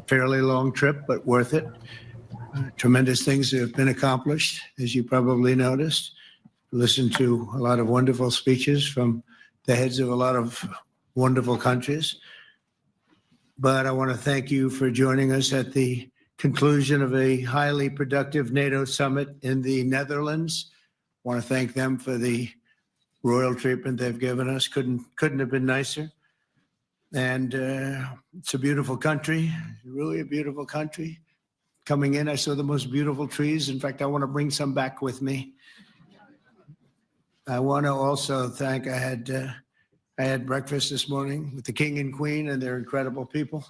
fairly long trip, but worth it. Tremendous things have been accomplished, as you probably noticed. Listened to a lot of wonderful speeches from the heads of a lot of wonderful countries. But I want to thank you for joining us at the conclusion of a highly productive NATO summit in the Netherlands. I want to thank them for the royal treatment they've given us. Couldn't have been nicer. And it's a beautiful country, really a beautiful country. Coming in, I saw the most beautiful trees. In fact, I want to bring some back with me. I want to also thank, I had breakfast this morning with the King and Queen, and they're incredible people.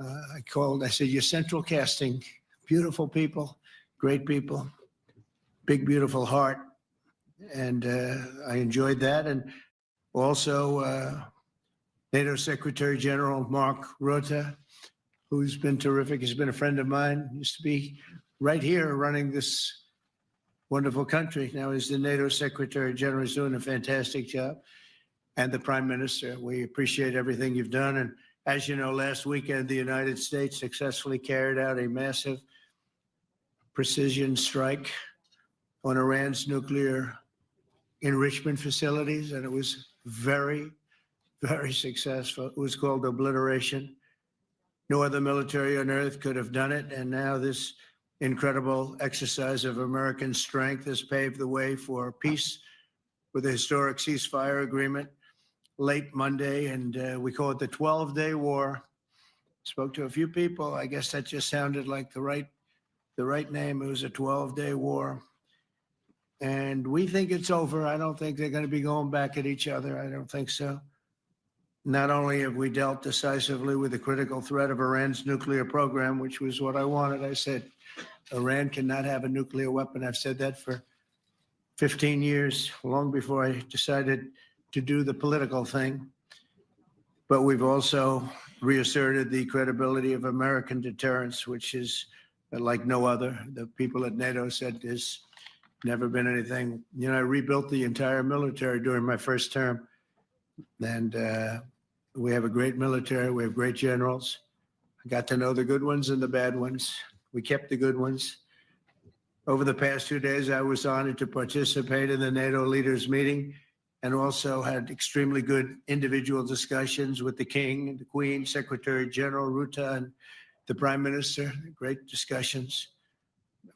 I said, you're central casting, beautiful people, great people, big, beautiful heart. And I enjoyed that. And also NATO Secretary General Mark Rutte, who's been terrific. He's been a friend of mine, used to be right here running this wonderful country. Now he's the NATO Secretary General. He's doing a fantastic job. And the Prime Minister, we appreciate everything you've done. And as you know, last weekend, the United States successfully carried out a massive precision strike on Iran's nuclear enrichment facilities. And it was very, very successful. It was called obliteration. No other military on earth could have done it. And now this incredible exercise of American strength has paved the way for peace with a historic ceasefire agreement late Monday. And we call it the 12-day war. Spoke to a few people. I guess that just sounded like the right name. It was a 12-day war. And we think it's over. I don't think they're going to be going back at each other. I don't think so. Not only have we dealt decisively with the critical threat of Iran's nuclear program, which was what I wanted. I said, Iran cannot have a nuclear weapon. I've said that for 15 years, long before I decided to do the political thing. But we've also reasserted the credibility of American deterrence, which is like no other. The people at NATO said there's never been anything. You know, I rebuilt the entire military during my first term. And we have a great military. We have great generals. I got to know the good ones and the bad ones. We kept the good ones. Over the past 2 days, I was honored to participate in the NATO leaders meeting and also had extremely good individual discussions with the King and the Queen, Secretary General Rutte, and the Prime Minister. Great discussions,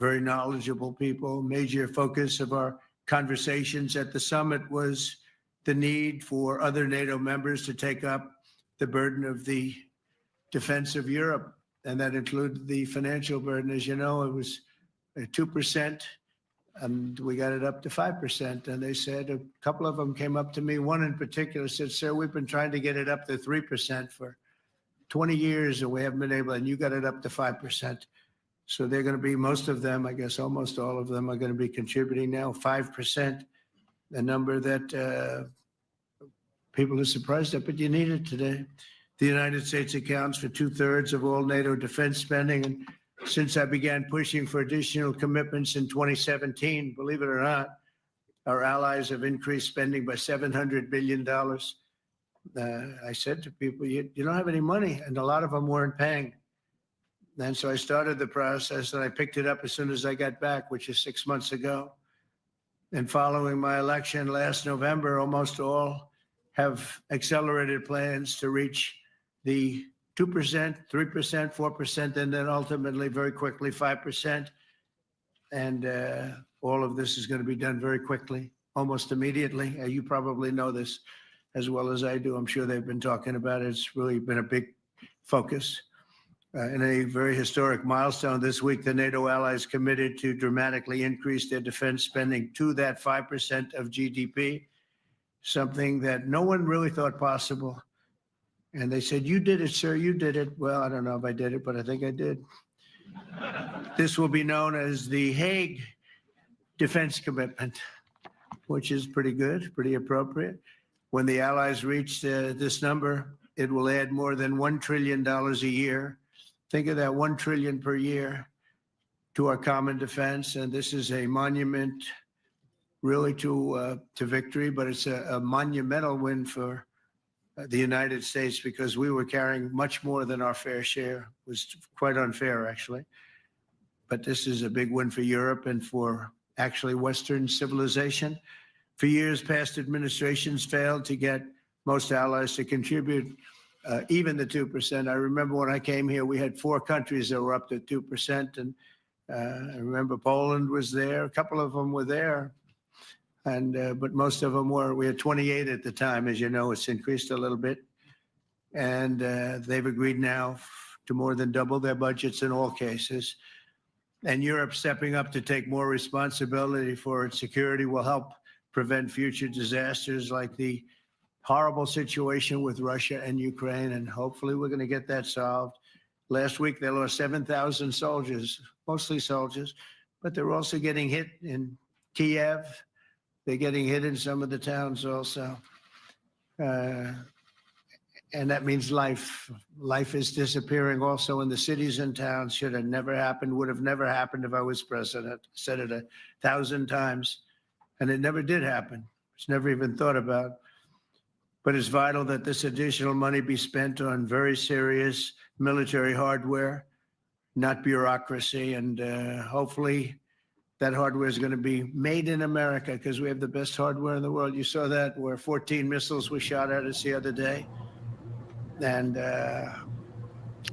very knowledgeable people. Major focus of our conversations at the summit was the need for other NATO members to take up the burden of the defense of Europe, and that included the financial burden. As you know, it was 2%, and we got it up to 5%. And they said, a couple of them came up to me. One in particular said, sir, we've been trying to get it up to 3% for 20 years, and we haven't been able, and you got it up to 5%. So they're going to be, most of them, I guess almost all of them, are going to be contributing now 5%. A number that people are surprised at, but you need it today. The United States accounts for 2/3 of all NATO defense spending. And since I began pushing for additional commitments in 2017, believe it or not, our allies have increased spending by $700 billion. I said to people, you don't have any money, and a lot of them weren't paying. And so I started the process, and I picked it up as soon as I got back, which is 6 months ago. And following my election last November, almost all have accelerated plans to reach the 2%, 3%, 4%, and then ultimately, very quickly, 5%. And all of this is going to be done very quickly, almost immediately. You probably know this as well as I do. I'm sure they've been talking about it. It's really been a big focus. In a very historic milestone this week, the NATO allies committed to dramatically increase their defense spending to that 5% of GDP, something that no one really thought possible. And they said, you did it, sir, you did it. Well, I don't know if I did it, but I think I did. This will be known as the Hague Defense Commitment, which is pretty good, pretty appropriate. When the allies reach this number, it will add more than $1 trillion a year. Think of that, $1 trillion per year to our common defense. And this is a monument really to victory, but it's a monumental win for the United States, because we were carrying much more than our fair share. It was quite unfair, actually. But this is a big win for Europe and for actually Western civilization. For years, past administrations failed to get most allies to contribute even the 2%. I remember when I came here, we had 4 countries that were up to 2%. And I remember Poland was there. A couple of them were there. But most of them were. We had 28 at the time. As you know, it's increased a little bit. And they've agreed now to more than double their budgets in all cases. And Europe stepping up to take more responsibility for its security will help prevent future disasters like the horrible situation with Russia and Ukraine. And hopefully we're going to get that solved. Last week, they lost 7,000 soldiers, mostly soldiers, but they're also getting hit in Kiev. They're getting hit in some of the towns also. And that means life. Life is disappearing also in the cities and towns. Should have never happened, would have never happened if I was president. Said it 1,000 times, and it never did happen. It's never even thought about. But it's vital that this additional money be spent on very serious military hardware, not bureaucracy. And hopefully that hardware is going to be made in America, because we have the best hardware in the world. You saw that, where 14 missiles were shot at us the other day. And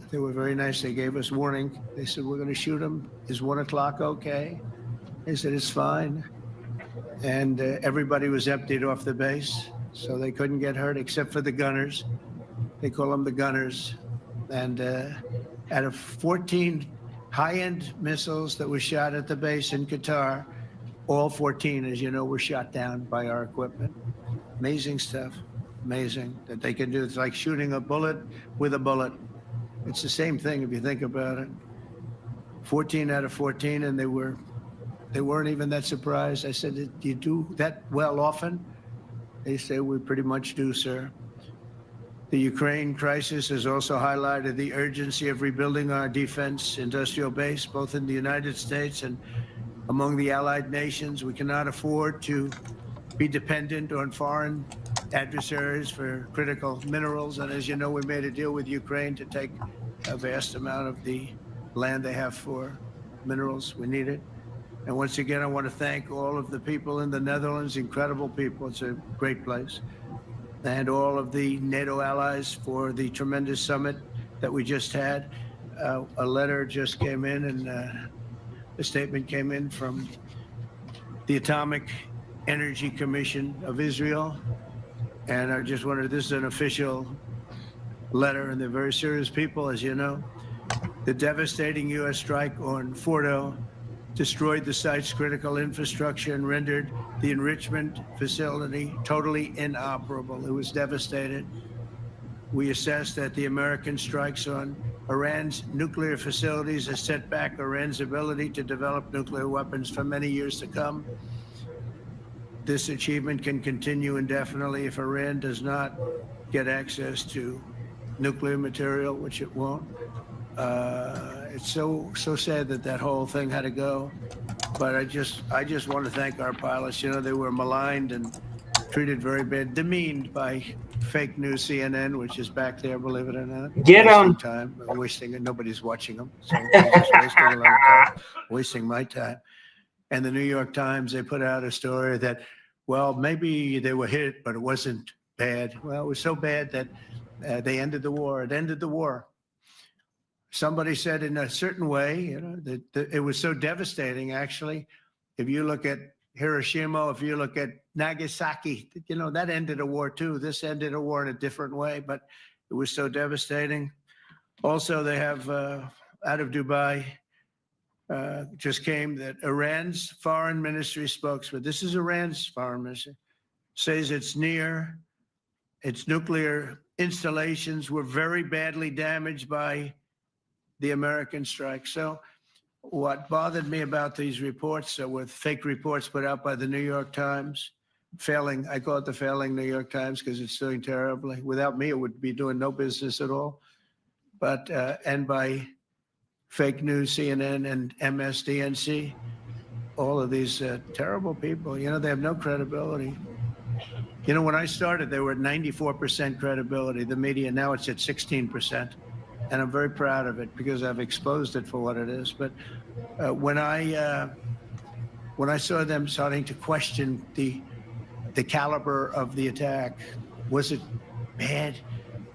they were very nice. They gave us warning. They said, we're going to shoot them. Is 1 o'clock okay? They said, it's fine. And everybody was emptied off the base, so they couldn't get hurt except for the gunners. They call them the gunners. And out of 14 high-end missiles that were shot at the base in Qatar, all 14, as you know, were shot down by our equipment. Amazing stuff. Amazing that they can do. It's like shooting a bullet with a bullet. It's the same thing if you think about it. 14 out of 14, and they weren't even that surprised. I said, do you do that well often? They say, we pretty much do, sir. The Ukraine crisis has also highlighted the urgency of rebuilding our defense industrial base, both in the United States and among the allied nations. We cannot afford to be dependent on foreign adversaries for critical minerals. And as you know, we made a deal with Ukraine to take a vast amount of the land they have for minerals. We need it. And once again, I want to thank all of the people in the Netherlands, incredible people. It's a great place. And all of the NATO allies for the tremendous summit that we just had. A letter just came in, and a statement came in from the Atomic Energy Commission of Israel. And I just wondered, this is an official letter, and they're very serious people, as you know. The devastating U.S. strike on Fordo destroyed the site's critical infrastructure and rendered the enrichment facility totally inoperable. It was devastated. We assess that the American strikes on Iran's nuclear facilities has set back Iran's ability to develop nuclear weapons for many years to come. This achievement can continue indefinitely if Iran does not get access to nuclear material, which it won't. It's so sad that that whole thing had to go. But I just want to thank our pilots. You know, they were maligned and treated very bad, demeaned by fake news CNN, which is back there, believe it or not. Get on time, wasting it. Nobody's watching them, so they're just wasting a lot of time, wasting my time. And the New York Times, they put out a story that, well, maybe they were hit, but it wasn't bad. Well, it was so bad that they ended the war. It ended the war. Somebody said in a certain way, you know, that it was so devastating, actually. If you look at Hiroshima, if you look at Nagasaki, you know, that ended a war too. This ended a war in a different way, but it was so devastating. Also, they have out of Dubai, just came that Iran's foreign ministry spokesman, this is Iran's foreign ministry, says it's near its nuclear installations were very badly damaged by the American strike. So what bothered me about these reports were fake reports put out by the New York Times, failing, I call it the failing New York Times because it's doing terribly. Without me, it would be doing no business at all. But, and by fake news, CNN and MSDNC, all of these terrible people, you know, they have no credibility. You know, when I started, they were at 94% credibility, the media. Now it's at 16%. And I'm very proud of it because I've exposed it for what it is. But when I saw them starting to question the caliber of the attack, was it bad?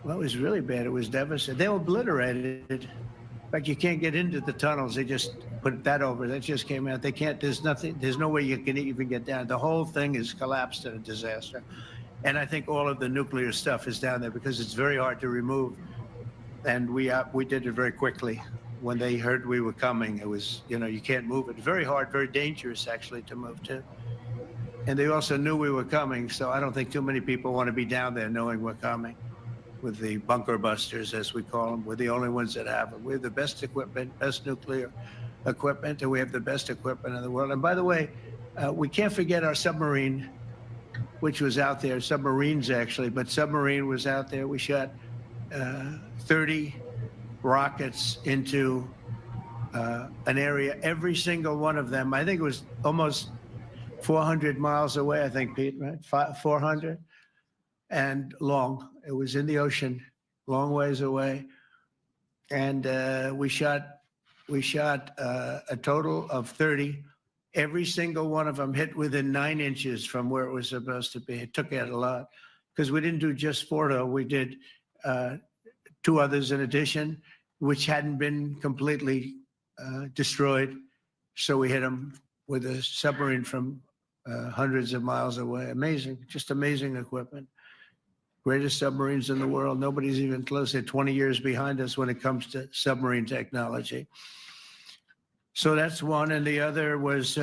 Well, it was really bad. It was devastating. They obliterated it. In fact, you can't get into the tunnels. They just put that over. That just came out. They can't, there's nothing, there's no way you can even get down. The whole thing is collapsed in a disaster. And I think all of the nuclear stuff is down there because it's very hard to remove. And we did it very quickly. When they heard we were coming, it was, you know, you can't move it. Very hard, very dangerous actually to move to. And they also knew we were coming. So I don't think too many people want to be down there knowing we're coming. With the bunker busters, as we call them. We're the only ones that have them. We have the best equipment, best nuclear equipment, and we have the best equipment in the world. And by the way, we can't forget our submarine, which was out there, submarines actually, but submarine was out there. We shot 30 rockets into an area, every single one of them. I think it was almost 400 miles away, I think, Pete, right? 400 and long. It was in the ocean, long ways away. And we shot a total of 30. Every single one of them hit within 9 inches from where it was supposed to be. It took out a lot because we didn't do just Fordo. We did 2 others in addition, which hadn't been completely destroyed. So we hit them with a submarine from hundreds of miles away. Amazing, just amazing equipment. Greatest submarines in the world. Nobody's even close. They're 20 years behind us when it comes to submarine technology. So that's one. And the other was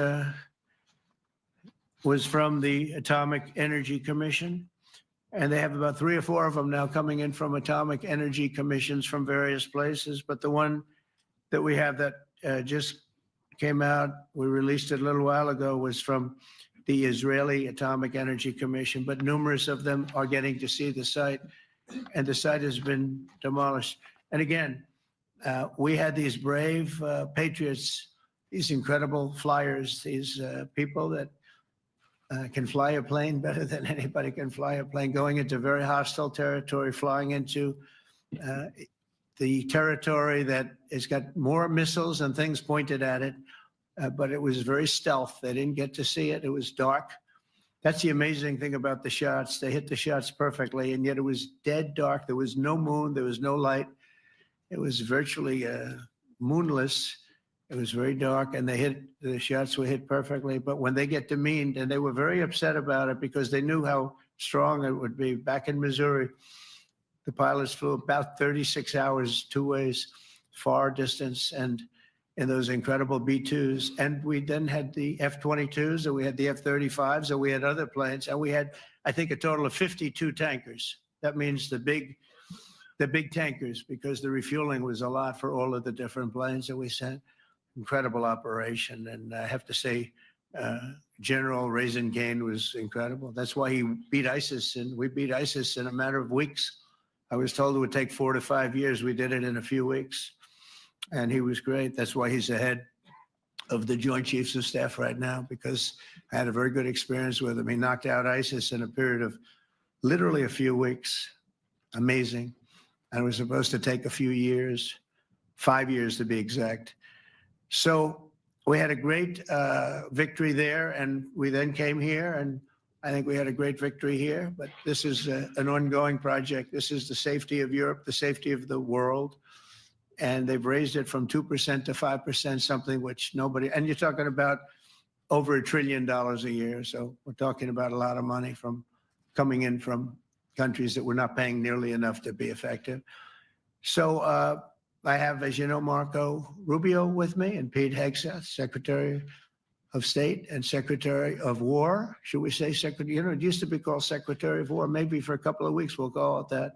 from the Atomic Energy Commission. And they have about 3 or 4 of them now coming in from atomic energy commissions from various places. But the one that we have that just came out, we released it a little while ago, was from the Israeli Atomic Energy Commission, but numerous of them are getting to see the site, and the site has been demolished. And again, we had these brave patriots, these incredible flyers, these people that can fly a plane better than anybody can fly a plane, going into very hostile territory, flying into the territory that has got more missiles and things pointed at it. But it was very stealth. They didn't get to see it. It was dark. That's the amazing thing about the shots. They hit the shots perfectly, and yet it was dead dark. There was no moon. There was no light. It was virtually moonless. It was very dark, and the shots were hit perfectly. But when they get demeaned, and they were very upset about it because they knew how strong it would be. Back in Missouri, the pilots flew about 36 hours, 2 ways, far distance, and in those incredible B-2s. And we then had the F-22s, and we had the F-35s, and we had other planes, and we had, I think, a total of 52 tankers. That means the big tankers, because the refueling was a lot for all of the different planes that we sent. Incredible operation. And I have to say, General Raisin Cain was incredible. That's why he beat ISIS, and we beat ISIS in a matter of weeks. I was told it would take 4 to 5 years. We did it in a few weeks. And he was great. That's why he's the head of the Joint Chiefs of Staff right now, because I had a very good experience with him. He knocked out ISIS in a period of literally a few weeks. Amazing. And it was supposed to take a few years, 5 years to be exact. So we had a great victory there, and we then came here, and I think we had a great victory here. But this is an ongoing project. This is the safety of Europe, the safety of the world. And they've raised it from 2% to 5%, something which nobody, and you're talking about over $1 trillion a year. So we're talking about a lot of money coming in from countries that we're not paying nearly enough to be effective. So I have, as you know, Marco Rubio with me, and Pete Hegseth, Secretary of State and Secretary of War. Should we say Secretary? You know, it used to be called Secretary of War. Maybe for a couple of weeks we'll call it that,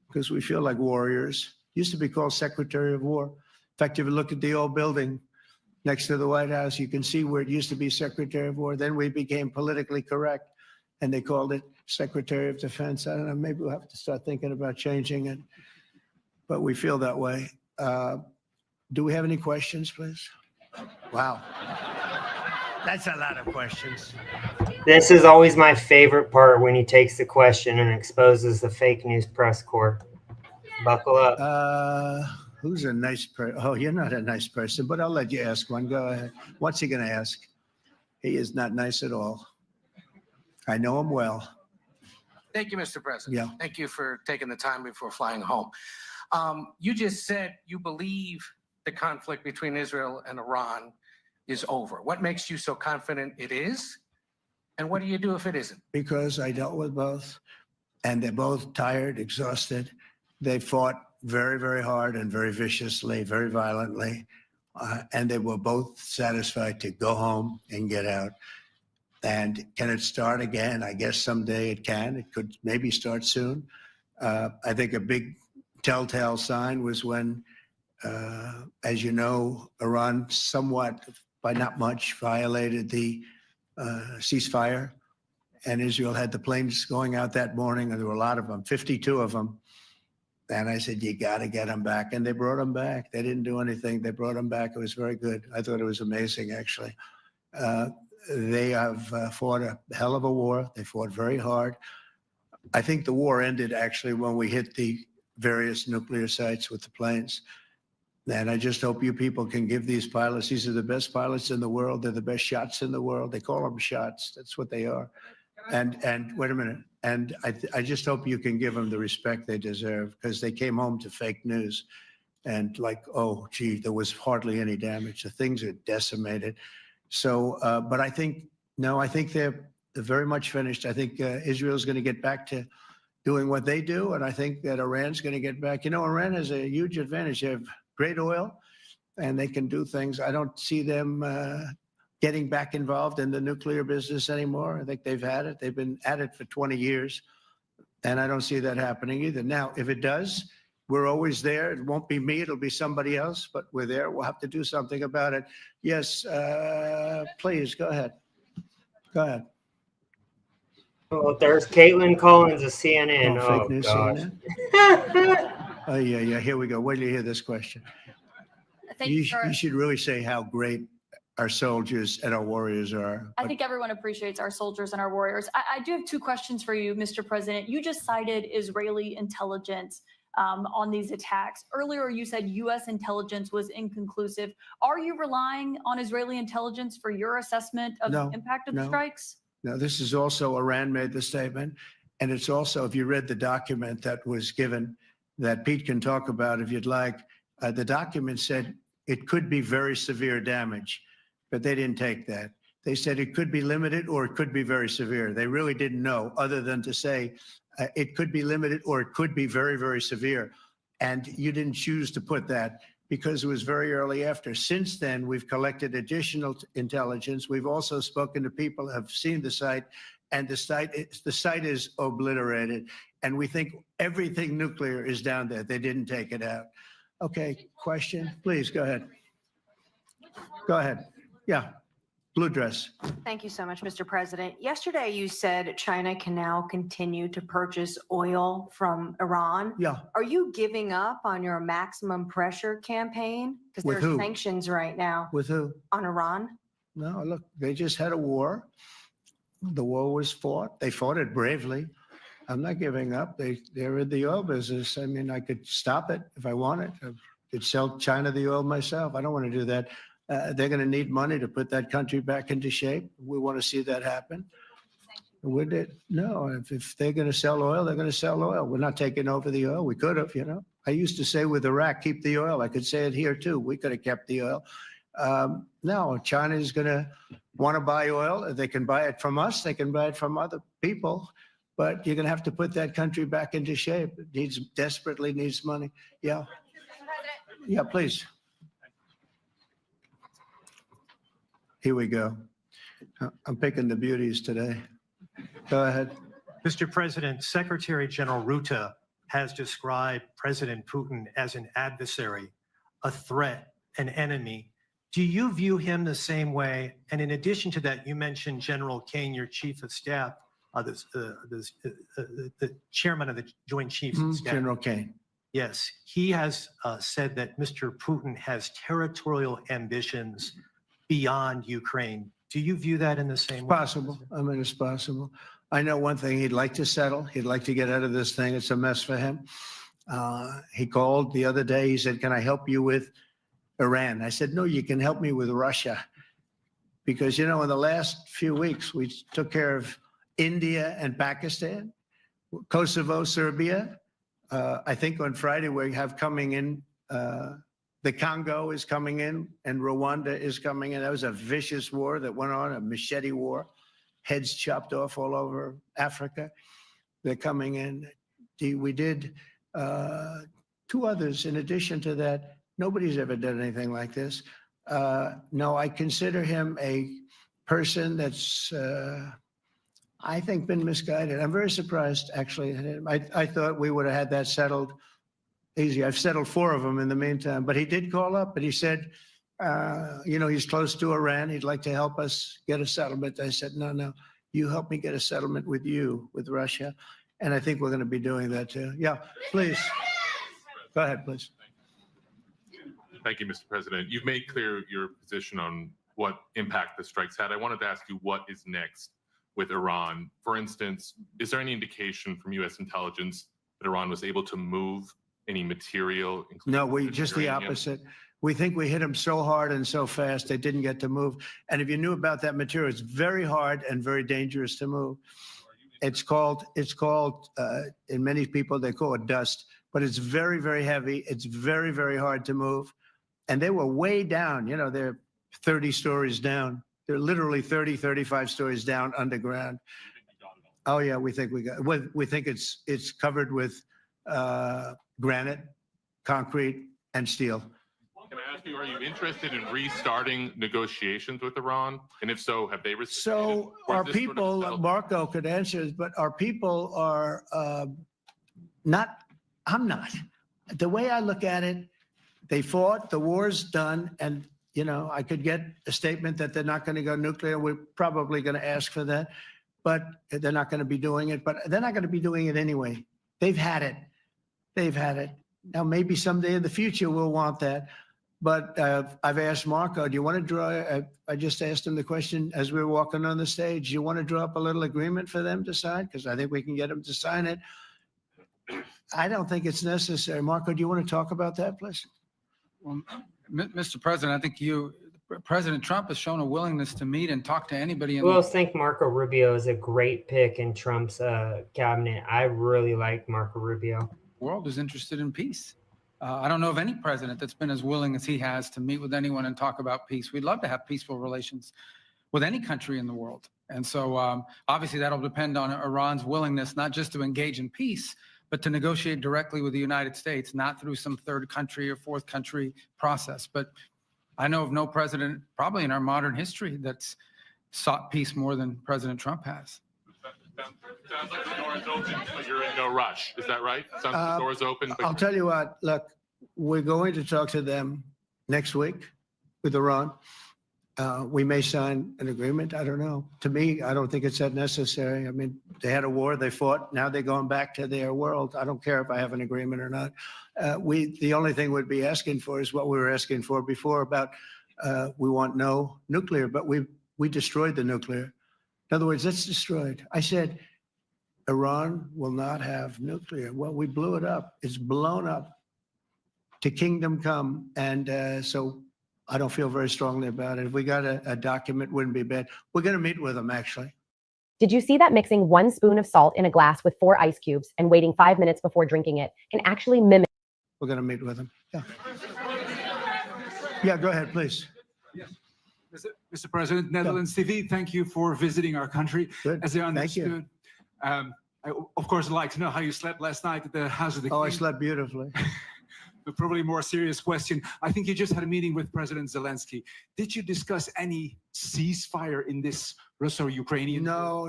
because we feel like warriors. Used to be called Secretary of War. In fact, if you look at the old building next to the White House, you can see where it used to be Secretary of War. Then we became politically correct, and they called it Secretary of Defense. I don't know, maybe we'll have to start thinking about changing it, but we feel that way. Do we have any questions, please? Wow. That's a lot of questions. This is always my favorite part when he takes the question and exposes the fake news press corps. Buckle up. Who's a nice person? Oh, you're not a nice person, but I'll let you ask one. Go ahead. What's he going to ask? He is not nice at all. I know him well. Thank you, Mr. President. Yeah. Thank you for taking the time before flying home. You just said you believe the conflict between Israel and Iran is over. What makes you so confident it is? And what do you do if it isn't? Because I dealt with both, and they're both tired, exhausted. They fought very, very hard and very viciously, very violently, and they were both satisfied to go home and get out. And can it start again? I guess someday it can. It could maybe start soon. I think a big telltale sign was when, as you know, Iran somewhat, by not much, violated the ceasefire. And Israel had the planes going out that morning, and there were a lot of them, 52 of them. And I said, you got to get them back. And they brought them back. They didn't do anything. They brought them back. It was very good. I thought it was amazing, actually. They have fought a hell of a war. They fought very hard. I think the war ended, actually, when we hit the various nuclear sites with the planes. And I just hope you people can give these pilots, these are the best pilots in the world. They're the best shots in the world. They call them shots. That's what they are. And wait a minute. And I just hope you can give them the respect they deserve, because they came home to fake news. And like, oh, gee, there was hardly any damage. The things are decimated. So, but I think, no, I think they're very much finished. I think Israel's going to get back to doing what they do. And I think that Iran's going to get back. You know, Iran has a huge advantage. They have great oil and they can do things. I don't see them getting back involved in the nuclear business anymore. I think they've had it. They've been at it for 20 years. And I don't see that happening either. Now, if it does, we're always there. It won't be me. It'll be somebody else, but we're there. We'll have to do something about it. Yes, please, go ahead. Go ahead. Oh, there's Caitlin Collins of CNN. Oh, fake news gosh. CNN? Oh, yeah. Here we go. Wait till you hear this question. You should really say how great our soldiers and our warriors are. I think everyone appreciates our soldiers and our warriors. I do have two questions for you, Mr. President. You just cited Israeli intelligence on these attacks. Earlier, you said U.S. intelligence was inconclusive. Are you relying on Israeli intelligence for your assessment of the impact of the strikes? No, this is also Iran made the statement. And it's also, if you read the document that was given, that Pete can talk about if you'd like, the document said it could be very severe damage. But they didn't take that. They said it could be limited or it could be very severe. They really didn't know, other than to say it could be limited or it could be very, very severe. And you didn't choose to put that because it was very early after. Since then, we've collected additional intelligence. We've also spoken to people who have seen the site, and the site is obliterated. And we think everything nuclear is down there. They didn't take it out. Okay, question, please, go ahead. Go ahead. Yeah, blue dress. Thank you so much, Mr. President. Yesterday, you said China can now continue to purchase oil from Iran. Yeah. Are you giving up on your maximum pressure campaign? Because With there's who? sanctions right now. With who? On Iran. No, look, they just had a war. The war was fought. They fought it bravely. I'm not giving up. They're in the oil business. I mean, I could stop it if I wanted. I could sell China the oil myself. I don't want to do that. They're going to need money to put that country back into shape. We want to see that happen. Would it? No, if they're going to sell oil, they're going to sell oil. We're not taking over the oil. We could have, you know. I used to say with Iraq, keep the oil. I could say it here too. We could have kept the oil. No, China is going to want to buy oil. They can buy it from us. They can buy it from other people. But you're going to have to put that country back into shape. It desperately needs money. Yeah. Yeah, please. Here we go. I'm picking the beauties today. Go ahead. Mr. President, Secretary General Rutte has described President Putin as an adversary, a threat, an enemy. Do you view him the same way? And in addition to that, you mentioned General Kane, your chief of staff, the chairman of the Joint Chiefs of Staff. General Kane. Yes, he has said that Mr. Putin has territorial ambitions beyond Ukraine. Do you view that in the same It's way? possible. I mean, it's possible. I know one thing, he'd like to settle. He'd like to get out of this thing. It's a mess for him. He called the other day. He said, can I help you with Iran? I said, no, you can help me with Russia. Because, you know, in the last few weeks, we took care of India and Pakistan, Kosovo, Serbia. I think on Friday we have coming in, the Congo is coming in and Rwanda is coming in. That was a vicious war that went on, a machete war, heads chopped off all over Africa. They're coming in. We did 2 others in addition to that. Nobody's ever done anything like this. No, I consider him a person that's, I think, been misguided. I'm very surprised, actually. I thought we would have had that settled easy. I've settled 4 of them in the meantime, but he did call up and he said, you know, he's close to Iran. He'd like to help us get a settlement. I said, no, you help me get a settlement with you, with Russia. And I think we're going to be doing that too. Yeah, please. Go ahead, please. Thank you, Mr. President. You've made clear your position on what impact the strikes had. I wanted to ask you what is next with Iran. For instance, is there any indication from U.S. intelligence that Iran was able to move any material? No, we just the uranium? opposite. We think we hit them so hard and so fast they didn't get to move. And if you knew about that material, it's very hard and very dangerous to move. It's called, in many people, they call it dust, but it's very, very heavy. It's very, very hard to move. And they were way down, you know, they're 30 stories down. They're literally 30, 35 stories down underground. Oh yeah, we think it's covered with granite, concrete, and steel. Can I ask you, are you interested in restarting negotiations with Iran? And if so, have they received? So our people, Marco could answer this, but our people are not, I'm not. The way I look at it, they fought, the war's done, and, you know, I could get a statement that they're not going to go nuclear. We're probably going to ask for that, but they're not going to be doing it. But they're not going to be doing it anyway. They've had it. They've had it. Now, maybe someday in the future we'll want that. But I've asked Marco, do you want to draw, I just asked him the question as we were walking on the stage, do you want to draw up a little agreement for them to sign? Because I think we can get them to sign it. I don't think it's necessary. Marco, do you want to talk about that, please? Well, Mr. President, I think President Trump has shown a willingness to meet and talk to anybody. Who else think Marco Rubio is a great pick in Trump's cabinet? I really like Marco Rubio. The world is interested in peace. I don't know of any president that's been as willing as he has to meet with anyone and talk about peace. We'd love to have peaceful relations with any country in the world. And so obviously that'll depend on Iran's willingness, not just to engage in peace, but to negotiate directly with the United States, not through some third country or fourth country process. But I know of no president, probably in our modern history, that's sought peace more than President Trump has. Sounds like the door is open, but you're in no rush. Is that right? Sounds like the door is open. I'll tell you what, look, we're going to talk to them next week with Iran. We may sign an agreement. I don't know. To me, I don't think it's that necessary. I mean, they had a war, they fought. Now they're going back to their world. I don't care if I have an agreement or not. The only thing we'd be asking for is what we were asking for before about we want no nuclear, but we destroyed the nuclear. In other words, it's destroyed. I said, Iran will not have nuclear. Well, we blew it up. It's blown up to kingdom come. And so I don't feel very strongly about it. If we got a document, wouldn't be bad. We're going to meet with them, actually. Did you see that mixing 1 spoon of salt in a glass with 4 ice cubes and waiting 5 minutes before drinking it can actually mimic? We're going to meet with them. Yeah. Yeah, go ahead, please. Yes. Mr. President, Netherlands TV, thank you for visiting our country. Good. As I Thank you. understood, I, of course, would like to know how you slept last night at the House of the King. Oh, I slept beautifully. But probably a more serious question. I think you just had a meeting with President Zelensky. Did you discuss any ceasefire in this Russo-Ukrainian? No,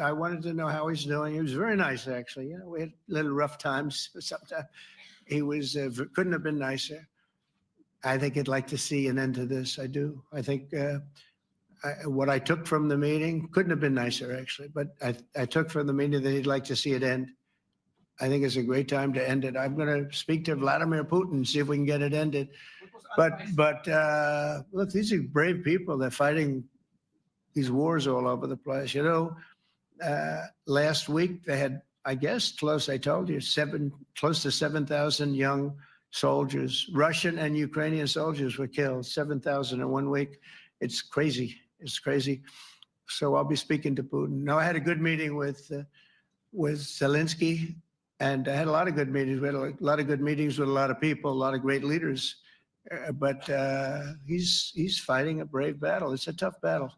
I wanted to know how he's doing. He was very nice, actually. You know, we had little rough times, but sometimes he was, couldn't have been nicer. I think he'd like to see an end to this. I do. I think what I took from the meeting couldn't have been nicer, actually, but I took from the meeting that he'd like to see it end. I think it's a great time to end it. I'm going to speak to Vladimir Putin, see if we can get it ended. But look, these are brave people. They're fighting these wars all over the place. You know, last week they had, I guess, I told you, close to 7,000 young soldiers, Russian and Ukrainian soldiers were killed, 7,000 in 1 week. It's crazy. It's crazy. So I'll be speaking to Putin. No, I had a good meeting with Zelensky, and I had a lot of good meetings. We had a lot of good meetings with a lot of people, a lot of great leaders. But he's fighting a brave battle. It's a tough battle.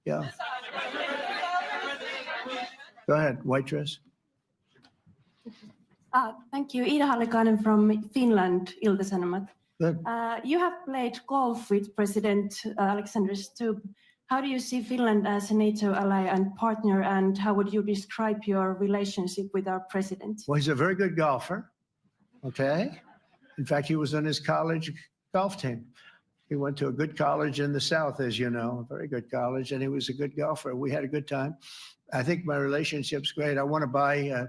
Yeah. Go ahead, white dress. Thank you. Ida Hallikainen from Finland, Ilta-Sanomat. Good. You have played golf with President Alexander Stubb. How do you see Finland as a NATO ally and partner, and how would you describe your relationship with our president? Well, he's a very good golfer. Okay. In fact, he was on his college golf team. He went to a good college in the South, as you know, a very good college, and he was a good golfer. We had a good time. I think my relationship's great. I want to buy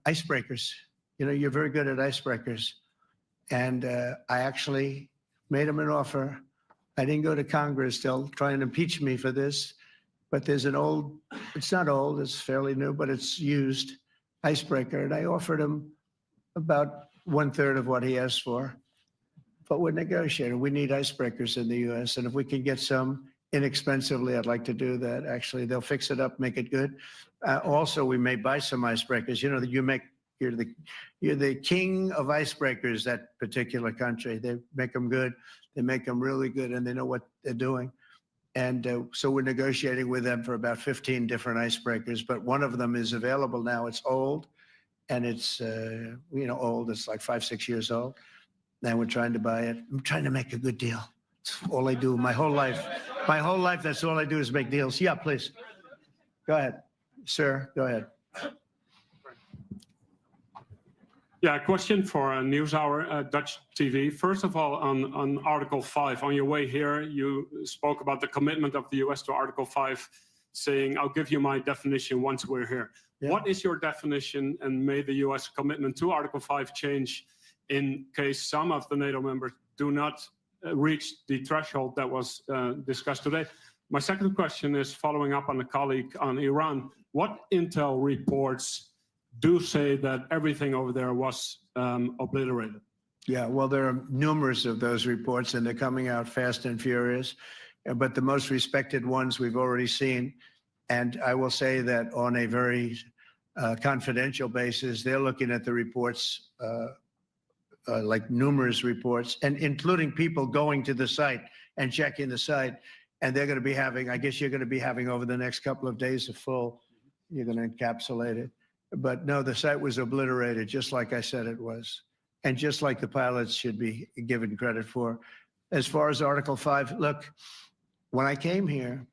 icebreakers. You know, you're very good at icebreakers. And I actually made him an offer. I didn't go to Congress. They'll try and impeach me for this. But there's an old, it's not old, it's fairly new, but it's used icebreaker. And I offered him about 1/3 of what he asked for. But we're negotiating. We need icebreakers in the U.S. And if we can get some inexpensively, I'd like to do that. Actually, they'll fix it up, make it good. Also, we may buy some icebreakers. You know that you're the king of icebreakers. That particular country, they make them good. They make them really good, and they know what they're doing. And so we're negotiating with them for about 15 different icebreakers. But one of them is available now. It's old, and it's old. It's like 5-6 years old. And we're trying to buy it. I'm trying to make a good deal. It's all I do my whole life. My whole life, that's all I do is make deals. Yeah, please. Go ahead. Sir, go ahead. Yeah, a question for NewsHour, Dutch TV. First of all, on Article 5, on your way here, you spoke about the commitment of the US to Article 5, saying, I'll give you my definition once we're here. Yeah. What is your definition, and may the US commitment to Article 5 change in case some of the NATO members do not reach the threshold that was discussed today? My second question is following up on a colleague on Iran. What intel reports do say that everything over there was obliterated? Yeah, well, there are numerous of those reports, and they're coming out fast and furious. But the most respected ones we've already seen. And I will say that on a very confidential basis, they're looking at the reports, like numerous reports, and including people going to the site and checking the site. And they're going to be having, I guess you're going to be having over the next couple of days a full, you're going to encapsulate it. But no, the site was obliterated, just like I said it was. And just like the pilots should be given credit for. As far as Article 5, look, when I came here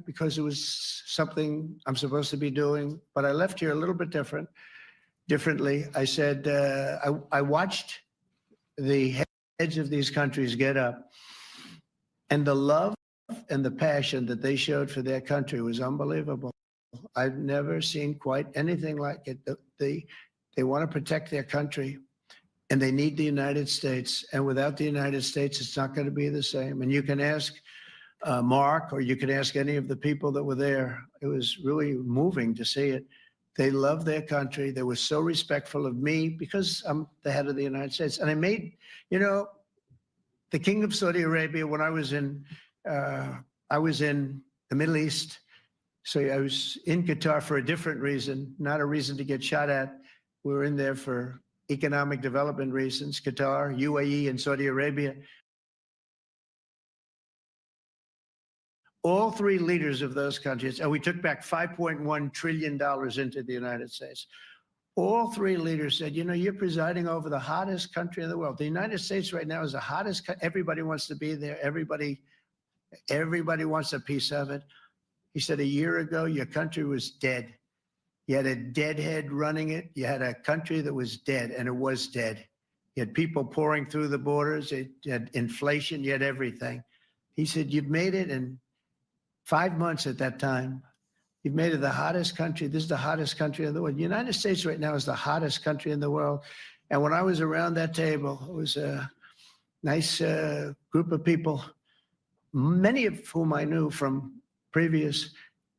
because it was something I'm supposed to be doing, but I left here a little bit differently. I said, I watched the heads of these countries get up, and the love and the passion that they showed for their country was unbelievable. I've never seen quite anything like it. They want to protect their country, and they need the United States. And without the United States, it's not going to be the same. And you can ask Mark, or you can ask any of the people that were there. It was really moving to see it. They love their country. They were so respectful of me because I'm the head of the United States. And I made, the King of Saudi Arabia, when I was in the Middle East. So I was in Qatar for a different reason, not a reason to get shot at. We were in there for economic development reasons, Qatar, UAE, and Saudi Arabia. All three leaders of those countries, and we took back $5.1 trillion into the United States. All three leaders said, you're presiding over the hottest country in the world. The United States right now is the hottest. Everybody wants to be there. Everybody wants a piece of it. He said, a year ago, your country was dead. You had a deadhead running it. You had a country that was dead, and it was dead. You had people pouring through the borders. You had inflation. You had everything. He said, you've made it in 5 months at that time. You've made it the hottest country. This is the hottest country in the world. The United States right now is the hottest country in the world. And when I was around that table, it was a nice group of people many of whom I knew from previous,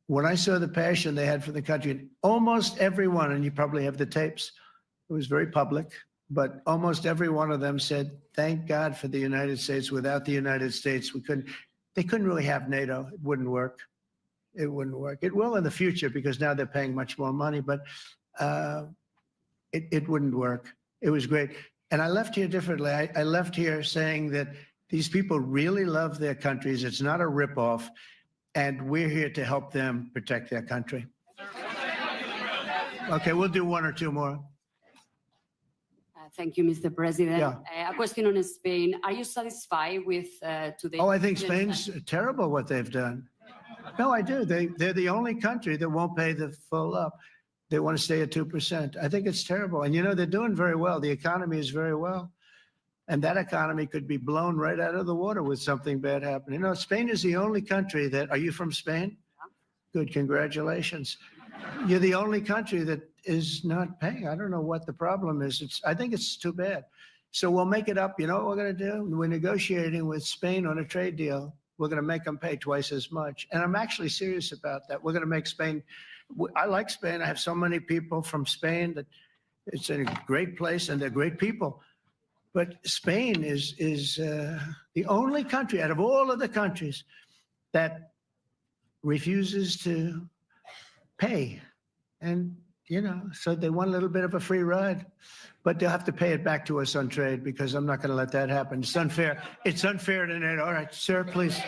when I saw the passion they had for the country, almost everyone, and you probably have the tapes, it was very public, but almost every one of them said, thank God for the United States. Without the United States, they couldn't really have NATO. It wouldn't work. It wouldn't work. It will in the future because now they're paying much more money, but it wouldn't work. It was great. And I left here differently. I left here saying that these people really love their countries. It's not a ripoff. And we're here to help them protect their country. Okay, we'll do one or two more. Thank you, Mr. President. Yeah. A question on Spain. Are you satisfied with today? Oh, I think Spain's terrible what they've done. No, I do. They're the only country that won't pay the full up. They want to stay at 2%. I think it's terrible. And you know, they're doing very well. The economy is very well. And that economy could be blown right out of the water with something bad happening. You know, Spain is the only country that, are you from Spain? Good, congratulations. You're the only country that is not paying. I don't know what the problem is. I think it's too bad. So we'll make it up. You know what we're going to do? We're negotiating with Spain on a trade deal. We're going to make them pay twice as much. And I'm actually serious about that. We're going to make Spain, I like Spain. I have so many people from Spain that it's a great place and they're great people. But Spain is the only country out of all of the countries that refuses to pay. And, you know, so they want a little bit of a free ride, but they'll have to pay it back to us on trade because I'm not going to let that happen. It's unfair. It's unfair to NATO. All right, sir, please.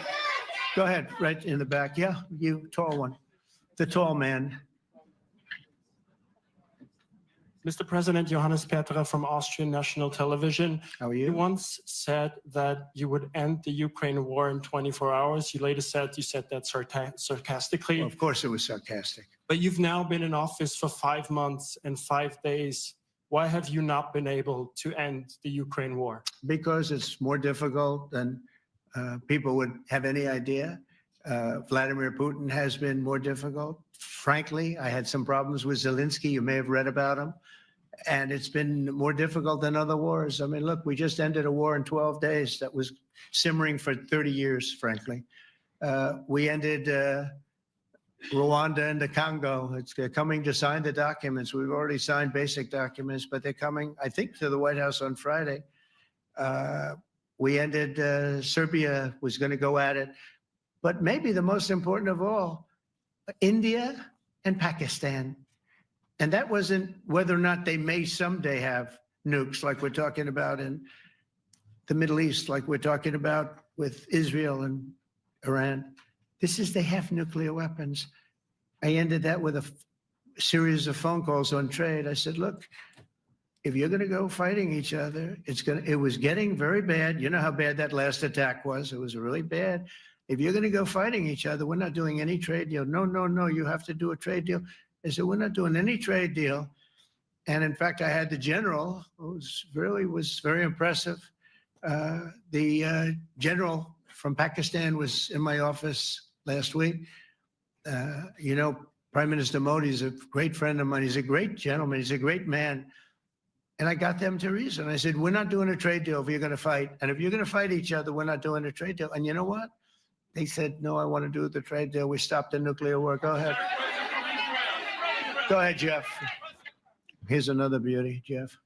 Go ahead, right in the back. Yeah, you tall one, the tall man. Mr. President, Johannes Petra from Austrian National Television. How are You you? once said that you would end the Ukraine war in 24 hours. You later said that sarcastically. Well, of course it was sarcastic. But you've now been in office for 5 months and 5 days. Why have you not been able to end the Ukraine war? Because it's more difficult than people would have any idea. Vladimir Putin has been more difficult. Frankly, I had some problems with Zelensky. You may have read about him. And it's been more difficult than other wars. I mean, look, we just ended a war in 12 days that was simmering for 30 years, frankly. We ended Rwanda and the Congo. They're coming to sign the documents. We've already signed basic documents, but they're coming, I think, to the White House on Friday. We ended, Serbia was going to go at it. But maybe the most important of all, India and Pakistan. And that wasn't whether or not they may someday have nukes like we're talking about in the Middle East, like we're talking about with Israel and Iran. This is they have nuclear weapons. I ended that with a series of phone calls on trade. I said, look, if you're going to go fighting each other, it was getting very bad. You know how bad that last attack was. It was really bad. If you're going to go fighting each other, we're not doing any trade deal. No, you have to do a trade deal. I said, we're not doing any trade deal. And in fact, I had the general, who was very impressive. The general from Pakistan was in my office last week. You know, Prime Minister Modi is a great friend of mine. He's a great gentleman. He's a great man. And I got them to reason. I said, we're not doing a trade deal if you're going to fight. And if you're going to fight each other, we're not doing a trade deal. And you know what? They said, no, I want to do the trade deal. We stopped the nuclear war. Go ahead. Go ahead, Jeff. Here's another beauty, Jeff.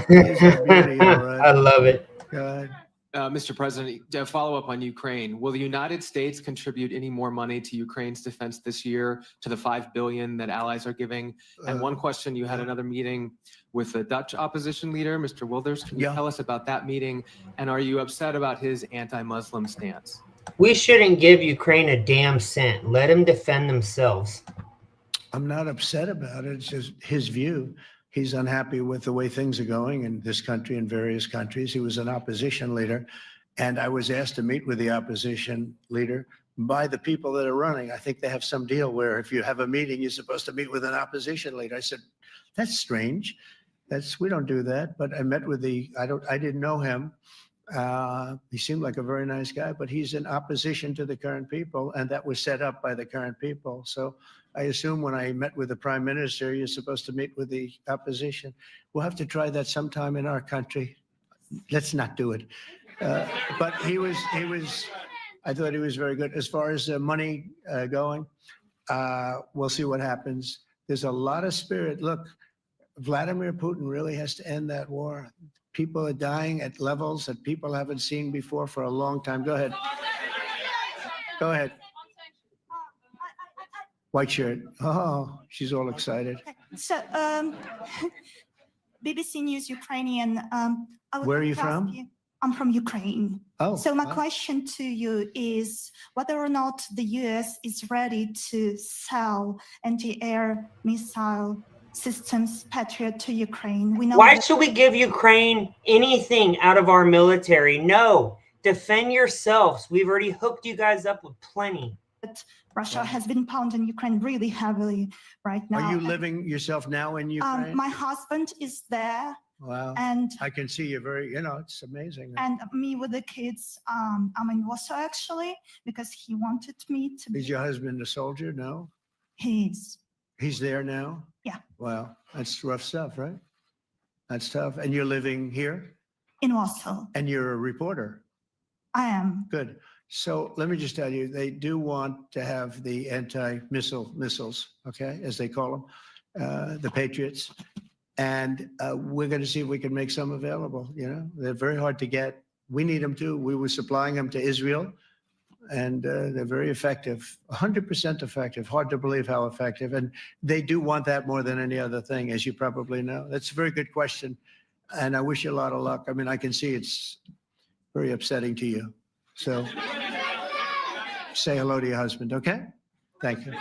Here's a beauty, all right. I love it. Go ahead. Mr. President, to follow up on Ukraine, will the United States contribute any more money to Ukraine's defense this year to the $5 billion that allies are giving? And one question, you had another meeting with the Dutch opposition leader, Mr. Wilders. Can you tell us about that meeting? And are you upset about his anti-Muslim stance? We shouldn't give Ukraine a damn cent. Let them defend themselves. I'm not upset about it. It's just his view. He's unhappy with the way things are going in this country and various countries. He was an opposition leader, and I was asked to meet with the opposition leader by the people that are running. I think they have some deal where if you have a meeting, you're supposed to meet with an opposition leader. I said, that's strange. We don't do that. But I met with I didn't know him. He seemed like a very nice guy, but he's in opposition to the current people, and that was set up by the current people. So I assume when I met with the prime minister, you're supposed to meet with the opposition. We'll have to try that sometime in our country. Let's not do it. But I thought he was very good. As far as money going, we'll see what happens. There's a lot of spirit. Look, Vladimir Putin really has to end that war. People are dying at levels that people haven't seen before for a long time. Go ahead. Go ahead. White shirt. Oh, she's all excited. So, BBC News Ukrainian. I would Where are like you to ask from? I'm from Ukraine. Oh. So my wow. question to you is whether or not the US is ready to sell anti-air missile systems Patriot to Ukraine. We know Why that should we give Ukraine anything out of our military? No. Defend yourselves. We've already hooked you guys up with plenty. Russia has been pounding Ukraine really heavily right now. Are you And, living yourself now in Ukraine? my husband is there, Wow. and I can see you very, it's amazing. and me with the kids. I'm in Warsaw actually because he wanted me to. Is your husband a soldier? No? He's He's there now? Yeah. Wow. That's rough stuff, right? That's tough. And you're living here? in Warsaw. And you're a reporter? I am. Good. So let me just tell you, they do want to have the missiles, okay, as they call them, the Patriots. And we're going to see if we can make some available. They're very hard to get. We need them too. We were supplying them to Israel, and they're very effective, 100% effective. Hard to believe how effective. And they do want that more than any other thing, as you probably know. That's a very good question. And I wish you a lot of luck. I mean, I can see it's very upsetting to you. So say hello to your husband, okay? Thank you.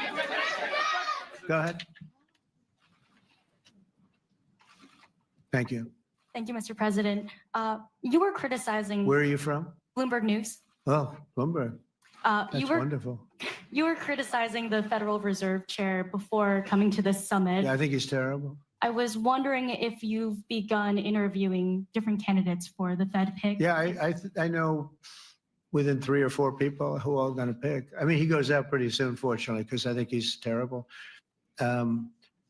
Go ahead. Thank you. Thank you, Mr. President. You were criticizing Where are you from? Bloomberg News. Oh, Bloomberg. That's wonderful. You were criticizing the Federal Reserve Chair before coming to this summit. Yeah, I think he's terrible. I was wondering if you've begun interviewing different candidates for the Fed pick. Yeah, I know within 3 or 4 people who are going to pick. I mean, he goes out pretty soon, fortunately, because I think he's terrible.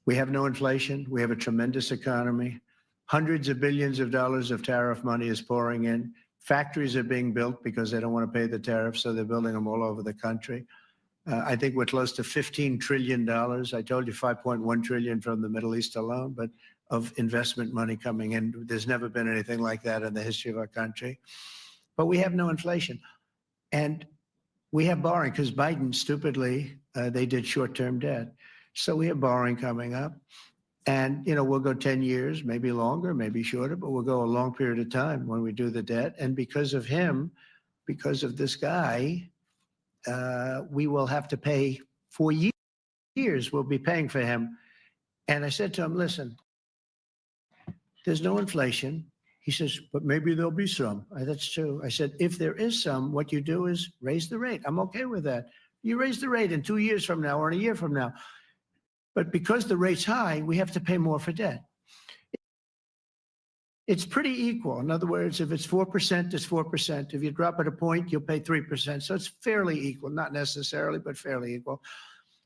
We have no inflation. We have a tremendous economy. Hundreds of billions of dollars of tariff money is pouring in. Factories are being built because they don't want to pay the tariffs, so they're building them all over the country. I think we're close to $15 trillion. I told you 5.1 trillion from the Middle East alone, but of investment money coming in. There's never been anything like that in the history of our country. But we have no inflation. And we have borrowing because Biden, stupidly, they did short-term debt. So we have borrowing coming up. And, we'll go 10 years, maybe longer, maybe shorter, but we'll go a long period of time when we do the debt. And because of him, because of this guy, we will have to pay for years. We'll be paying for him. And I said to him, listen, there's no inflation. He says, but maybe there'll be some. That's true. I said, if there is some, what you do is raise the rate. I'm okay with that. You raise the rate in 2 years from now or in a year from now. But because the rate's high, we have to pay more for debt. It's pretty equal. In other words, if it's 4%, it's 4%. If you drop it a point, you'll pay 3%. So it's fairly equal, not necessarily, but fairly equal.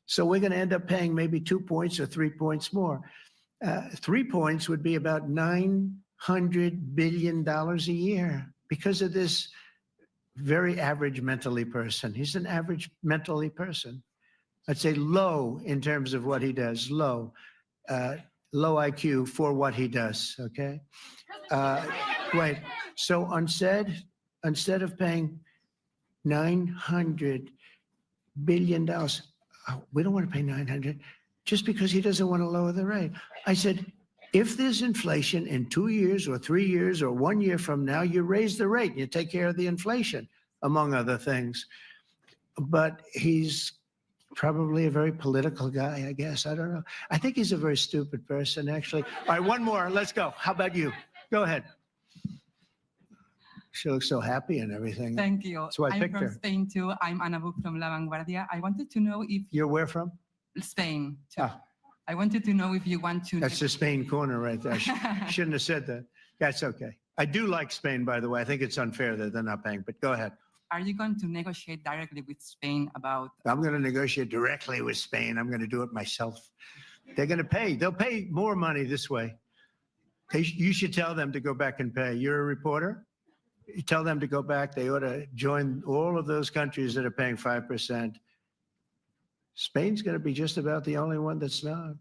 So we're going to end up paying maybe 2 points or 3 points more. 3 points would be about $900 billion a year because of this very average mentally person. He's an average mentally person. I'd say low in terms of what he does, low IQ for what he does, okay? Wait, so instead of paying $900 billion, we don't want to pay 900 just because he doesn't want to lower the rate. I said, if there's inflation in 2 years or 3 years or 1 year from now, you raise the rate, you take care of the inflation, among other things. But he's probably a very political guy, I guess. I don't know. I think he's a very stupid person, actually. All right, one more. Let's go. How about you? Go ahead. She looks so happy and everything. Thank you. That's why I I'm picked from her. Spain too. I'm Ana Buc from La Vanguardia. I wanted to know if You're where from? Spain too. Ah, I wanted to know if you want to. that's the Spain corner right there. Shouldn't have said that. That's okay. I do like Spain, by the way. I think it's unfair that they're not paying, but go ahead. Are you going to negotiate directly with Spain about? I'm going to negotiate directly with Spain. I'm going to do it myself. They're going to pay. They'll pay more money this way. You should tell them to go back and pay. You're a reporter? You tell them to go back. They ought to join all of those countries that are paying 5%. Spain's going to be just about the only one that's not.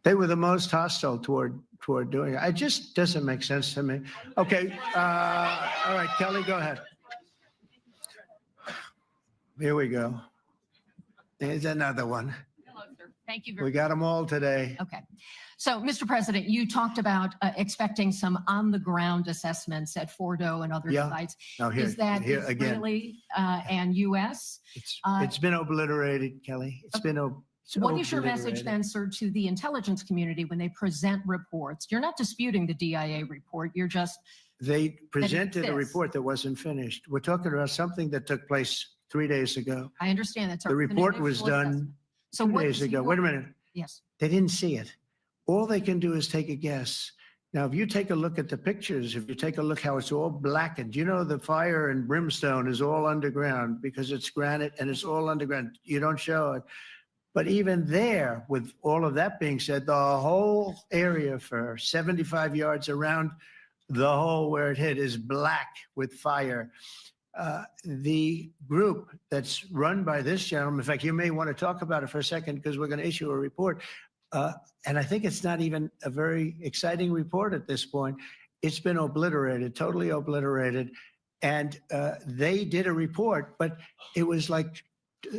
They were the most hostile toward doing it. It just doesn't make sense to me. Okay. All right, Kelly, go ahead. Here we go. There's another one. Hello, sir. Thank you We very got them all today. Okay. So, Mr. President, you talked about expecting some on-the-ground assessments at Fordo and other Yeah. sites. Now here, Is that here again. Israeli and U.S.? It's been obliterated, Kelly. It's been What is your message obliterated. then, sir, to the intelligence community when they present reports? You're not disputing the DIA report. You're just They presented a exists. report that wasn't finished. We're talking about something that took place 3 days ago. I understand that's The report was done So 2 what days is ago. your- Wait a minute. Yes. They didn't see it. All they can do is take a guess. Now, if you take a look at the pictures, if you take a look how it's all blackened, you know the fire and brimstone is all underground because it's granite and it's all underground. You don't show it. But even there, with all of that being said, the whole area for 75 yards around the hole where it hit is black with fire. The group that's run by this gentleman, in fact, you may want to talk about it for a second because we're going to issue a report. And I think it's not even a very exciting report at this point. It's been obliterated, totally obliterated. And they did a report, but it was like,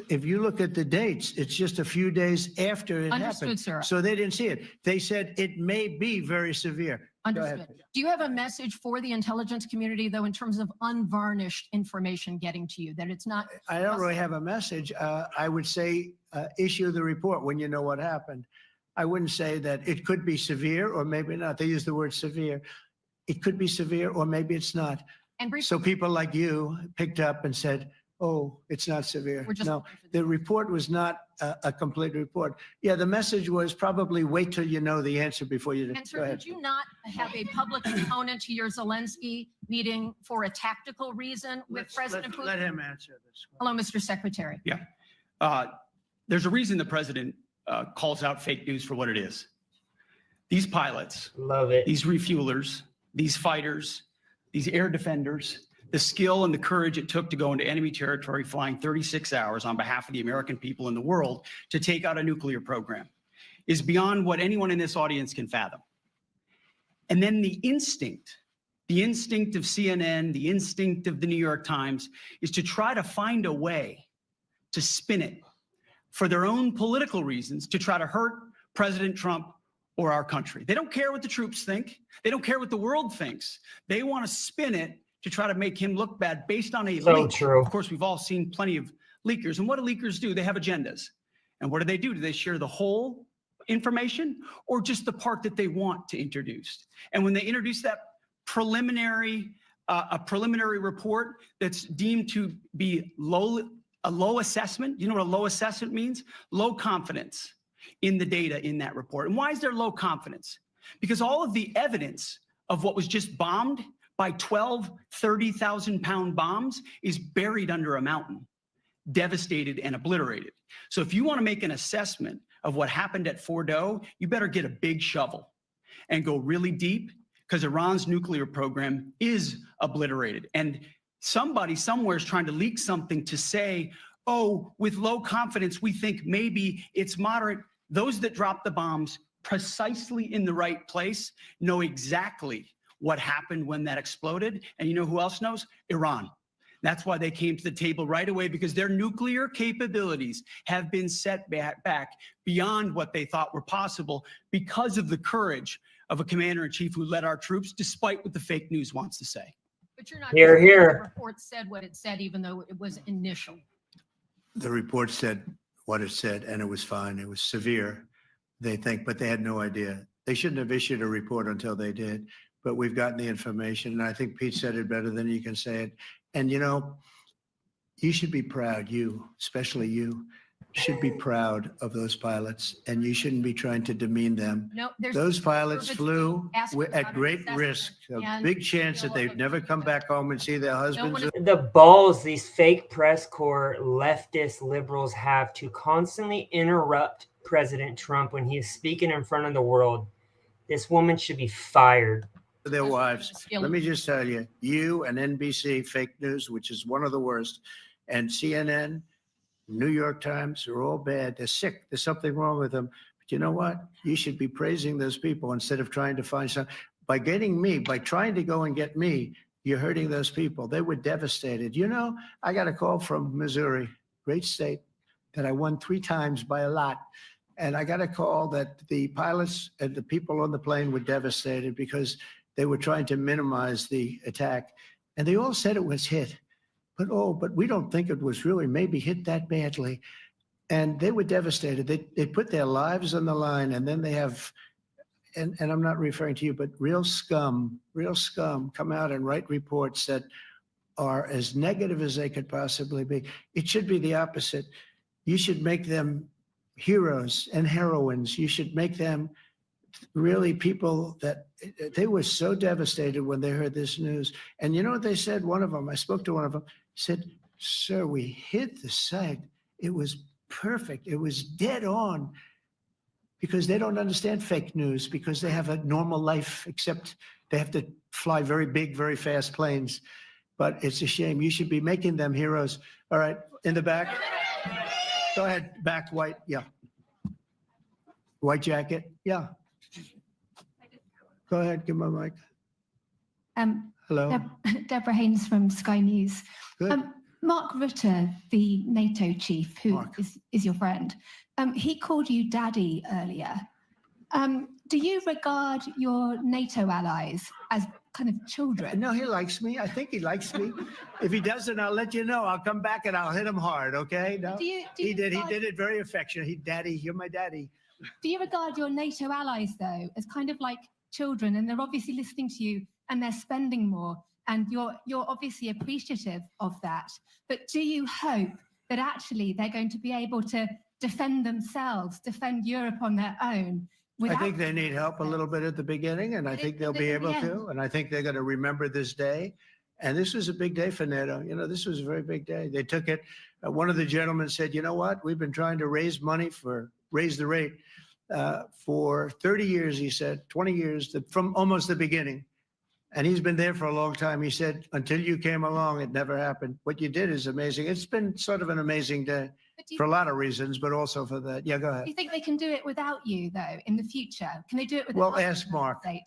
if you look at the dates, it's just a few days after it Understood, happened. sir. So they didn't see it. They said it may be very severe. Go ahead. Understood. Do you have a message for the intelligence community, though, in terms of unvarnished information getting to you, that it's not? I don't really have a message. I would say issue the report when you know what happened. I wouldn't say that it could be severe or maybe not. They use the word severe. It could be severe or maybe it's not. And briefly- So people like you picked up and said, oh, it's not severe. No, the report was not a complete report. Yeah, the message was probably wait till you know the answer before you. And Go sir, ahead. did you not have a public component to your Zelensky meeting for a tactical reason with President Putin? Let him answer this. Hello, Mr. Secretary. Yeah. There's a reason the president calls out fake news for what it is. These pilots, love it. These refuelers, these fighters, these air defenders, the skill and the courage it took to go into enemy territory flying 36 hours on behalf of the American people and the world to take out a nuclear program is beyond what anyone in this audience can fathom. And then the instinct of CNN, the instinct of the New York Times is to try to find a way to spin it for their own political reasons to try to hurt President Trump or our country. They don't care what the troops think. They don't care what the world thinks. They want to spin it to try to make him look bad based on a So leak. true. Of course, we've all seen plenty of leakers. And what do leakers do? They have agendas. And what do? Do they share the whole information or just the part that they want to introduce? And when they introduce that preliminary, a preliminary report that's deemed to be a low assessment, you know what a low assessment means? Low confidence in the data in that report. And why is there low confidence? Because all of the evidence of what was just bombed by 12 30,000-pound bombs is buried under a mountain, devastated and obliterated. So if you want to make an assessment of what happened at Fordo, you better get a big shovel and go really deep because Iran's nuclear program is obliterated. And somebody somewhere is trying to leak something to say, oh, with low confidence, we think maybe it's moderate. Those that dropped the bombs precisely in the right place know exactly what happened when that exploded. And you know who else knows? Iran. That's why they came to the table right away, because their nuclear capabilities have been set back beyond what they thought were possible because of the courage of a commander-in-chief who led our troops, despite what the fake news wants to say. But you're not. Hear, disputing hear. The report said what it said, even though it was initial. The report said what it said, and it was fine. It was severe, they think, but they had no idea. They shouldn't have issued a report until they did, but we've gotten the information, and I think Pete said it better than you can say it. And you know, you should be proud, you, especially you, should be proud of those pilots, and you shouldn't be trying to demean them. No, there's Those pilots flew asking at about an great assessment, risk, a and big chance that they've never come back home and see their husbands. The balls these fake press corps leftist liberals have to constantly interrupt President Trump when he is speaking in front of the world. This woman should be fired. for their wives. skill. Let me just tell you, you and NBC fake news, which is one of the worst, and CNN, New York Times are all bad. They're sick. There's something wrong with them. But you know what? You should be praising those people instead of trying to find some. By getting me, by trying to go and get me, you're hurting those people. They were devastated. You know, I got a call from Missouri, great state, that I won 3 times by a lot. And I got a call that the pilots and the people on the plane were devastated because they were trying to minimize the attack. And they all said it was hit. But we don't think it was really maybe hit that badly. And they were devastated. They put their lives on the line, and then they have, and I'm not referring to you, but real scum come out and write reports that are as negative as they could possibly be. It should be the opposite. You should make them heroes and heroines. You should make them really people that they were so devastated when they heard this news. And you know what they said? One of them, I spoke to one of them, said, "Sir, we hit the site. It was perfect. It was dead on." Because they don't understand fake news, because they have a normal life, except they have to fly very big, very fast planes. But it's a shame. You should be making them heroes. All right, in the back. Go ahead, back white, yeah. White jacket, yeah. Go ahead, give my mic. Hello. Deborah Haynes from Sky News. Good. Mark Rutte, the NATO chief, who is your friend, he called you daddy earlier. Do you regard your NATO allies as kind of children? No, he likes me. I think he likes me. If he doesn't, I'll let you know. I'll come back and I'll hit him hard, okay? No, he did it very affectionate. Daddy, you're my daddy. Do you regard your NATO allies, though, as kind of like children, and they're obviously listening to you and they're spending more, and you're obviously appreciative of that, but do you hope that actually they're going to be able to defend themselves, defend Europe on their own? I think they need help a little bit at the beginning, and I think they'll be able to, and I think they're going to remember this day. And this was a big day for NATO. You know, this was a very big day. They took it. One of the gentlemen said, "You know what? We've been trying to raise money raise the rate for 30 years," he said, 20 years, from almost the beginning. And he's been there for a long time. He said, "Until you came along, it never happened. What you did is amazing." It's been sort of an amazing day for a lot of reasons, but also for that. Yeah, go ahead. Do you think they can do it without you, though, in the future? Can they do it without Well, ask Mark. I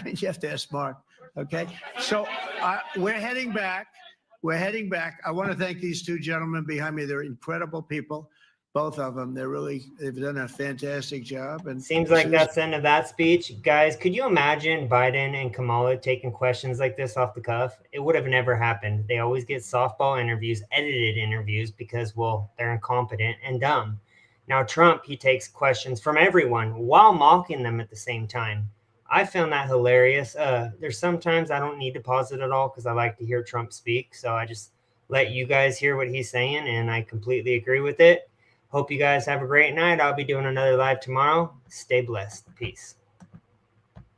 mean, you have to ask Mark. Okay. So we're heading back. I want to thank these 2 gentlemen behind me. They're incredible people. Both of them. They've done a fantastic job. And Seems like that's the end of that speech. Guys, could you imagine Biden and Kamala taking questions like this off the cuff? It would have never happened. They always get softball interviews, edited interviews, because, well, they're incompetent and dumb. Now, Trump, he takes questions from everyone while mocking them at the same time. I found that hilarious. There's sometimes I don't need to pause it at all because I like to hear Trump speak. So I just let you guys hear what he's saying, and I completely agree with it. Hope you guys have a great night. I'll be doing another live tomorrow. Stay blessed. Peace.